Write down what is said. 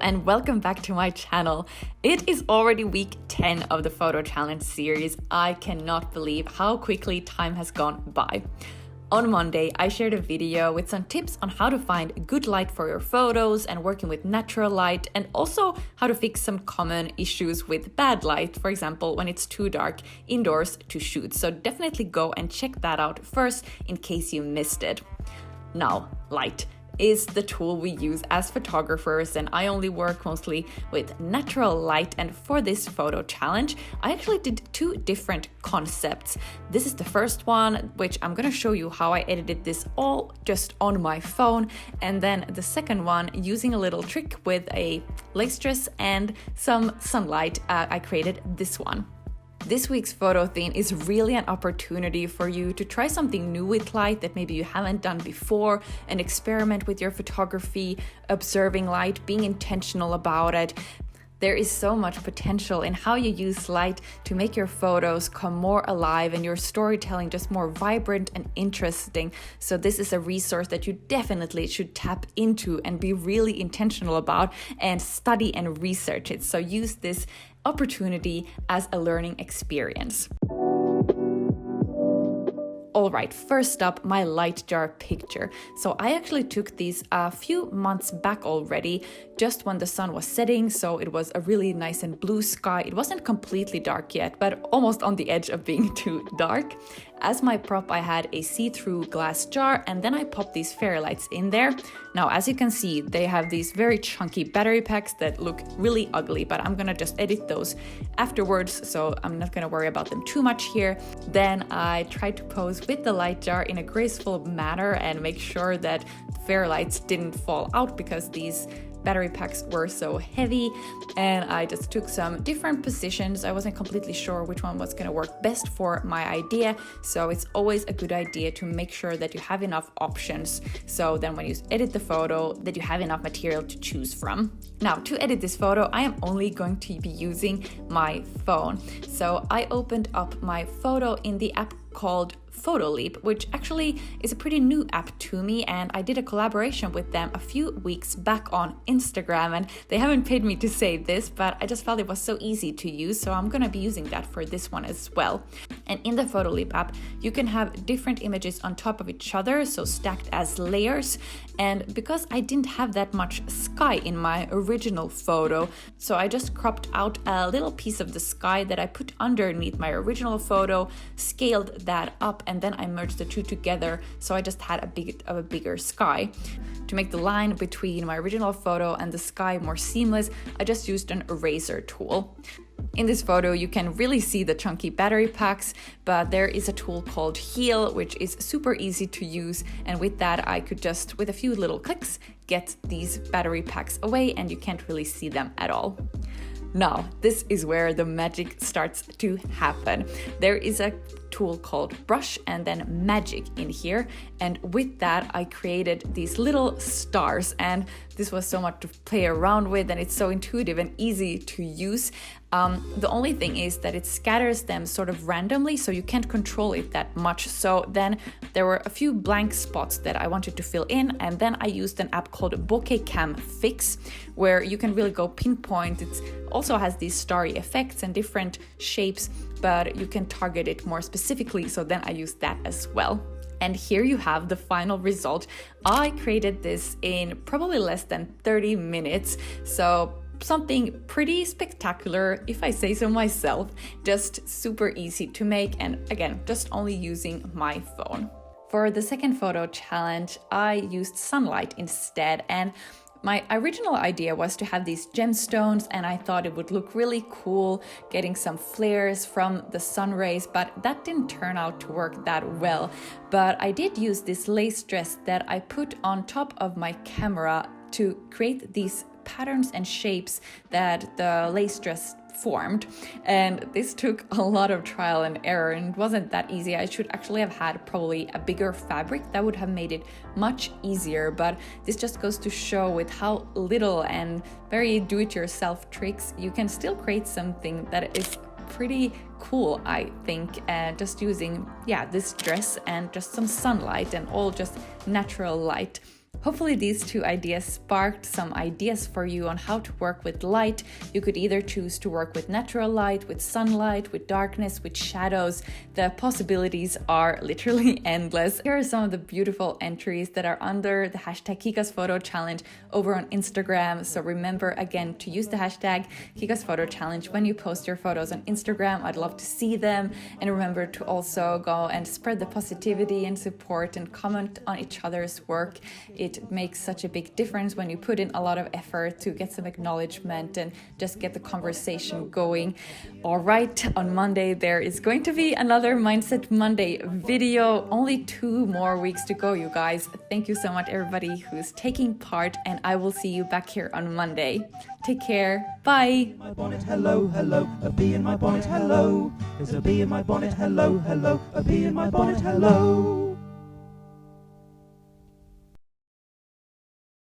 and welcome back to my channel. It is already week 10 of the photo challenge series. I cannot believe how quickly time has gone by. On Monday, I shared a video with some tips on how to find good light for your photos and working with natural light, and also how to fix some common issues with bad light, for example, when it's too dark indoors to shoot. So definitely go and check that out first in case you missed it. Now, light is the tool we use as photographers, and I only work mostly with natural light. And for this photo challenge, I actually did two different concepts. This is the first one, which I'm gonna show you how I edited this all just on my phone. And then the second one, using a little trick with a lace dress and some sunlight, I created this one. This week's photo theme is really an opportunity for you to try something new with light that maybe you haven't done before, and experiment with your photography, observing light, being intentional about it. There is so much potential in how you use light to make your photos come more alive and your storytelling just more vibrant and interesting. So this is a resource that you definitely should tap into and be really intentional about and study and research it. So use this opportunity as a learning experience. All right, first up, my light jar picture. So I actually took these a few months back already, just when the sun was setting, so it was a really nice and blue sky. It wasn't completely dark yet, but almost on the edge of being too dark. As my prop, I had a see-through glass jar, and then I popped these fairy lights in there. Now, as you can see, they have these very chunky battery packs that look really ugly, but I'm gonna just edit those afterwards, so I'm not gonna worry about them too much here. Then I tried to pose with the light jar in a graceful manner and make sure that the fairy lights didn't fall out because these battery packs were so heavy, and I just took some different positions. I wasn't completely sure which one was going to work best for my idea, so it's always a good idea to make sure that you have enough options, so then when you edit the photo that you have enough material to choose from. Now, to edit this photo, I am only going to be using my phone. So I opened up my photo in the app called Photoleap, which actually is a pretty new app to me, and I did a collaboration with them a few weeks back on Instagram, and they haven't paid me to say this, but I just felt it was so easy to use, so I'm gonna be using that for this one as well. And in the Photoleap app, you can have different images on top of each other, so stacked as layers. And because I didn't have that much sky in my original photo, so I just cropped out a little piece of the sky that I put underneath my original photo, scaled that up, and then I merged the two together, so I just had a bit of a bigger sky. To make the line between my original photo and the sky more seamless, I just used an eraser tool. In this photo, you can really see the chunky battery packs, but there is a tool called Heal, which is super easy to use, and with that I could just, with a few little clicks, get these battery packs away and you can't really see them at all. Now, this is where the magic starts to happen. There is a tool called Brush and then Magic in here, and with that I created these little stars, and this was so much to play around with, and it's so intuitive and easy to use. The only thing is that it scatters them sort of randomly, so you can't control it that much. So then there were a few blank spots that I wanted to fill in, and then I used an app called BokehCamFX, where you can really go pinpoint. It also has these starry effects and different shapes, but you can target it more specifically, so then I used that as well. And here you have the final result. I created this in probably less than 30 minutes, so something pretty spectacular, if I say so myself. Just super easy to make, and again, just only using my phone. For the second photo challenge, I used sunlight instead, and my original idea was to have these gemstones, and I thought it would look really cool getting some flares from the sun rays, but that didn't turn out to work that well. But I did use this lace dress that I put on top of my camera to create these patterns and shapes that the lace dress formed, and this took a lot of trial and error, and it wasn't that easy. I should actually have had probably a bigger fabric that would have made it much easier, but this just goes to show with how little and very do-it-yourself tricks you can still create something that is pretty cool, I think, just using this dress and just some sunlight and all just natural light. Hopefully these 2 ideas sparked some ideas for you on how to work with light. You could either choose to work with natural light, with sunlight, with darkness, with shadows. The possibilities are literally endless. Here are some of the beautiful entries that are under the hashtag kikasphotochallenge over on Instagram. So remember again to use the hashtag kikasphotochallenge when you post your photos on Instagram. I'd love to see them. And remember to also go and spread the positivity and support and comment on each other's work. It makes such a big difference when you put in a lot of effort to get some acknowledgement and just get the conversation going. All right, on Monday there is going to be another Mindset Monday video. Only 2 more weeks to go, you guys. Thank you so much everybody who's taking part, and I will see you back here on Monday. Take care. Bye. My bonnet, hello, hello, a bee in my bonnet, hello. There's a bee in my bonnet, hello, hello, a bee in my bonnet, hello.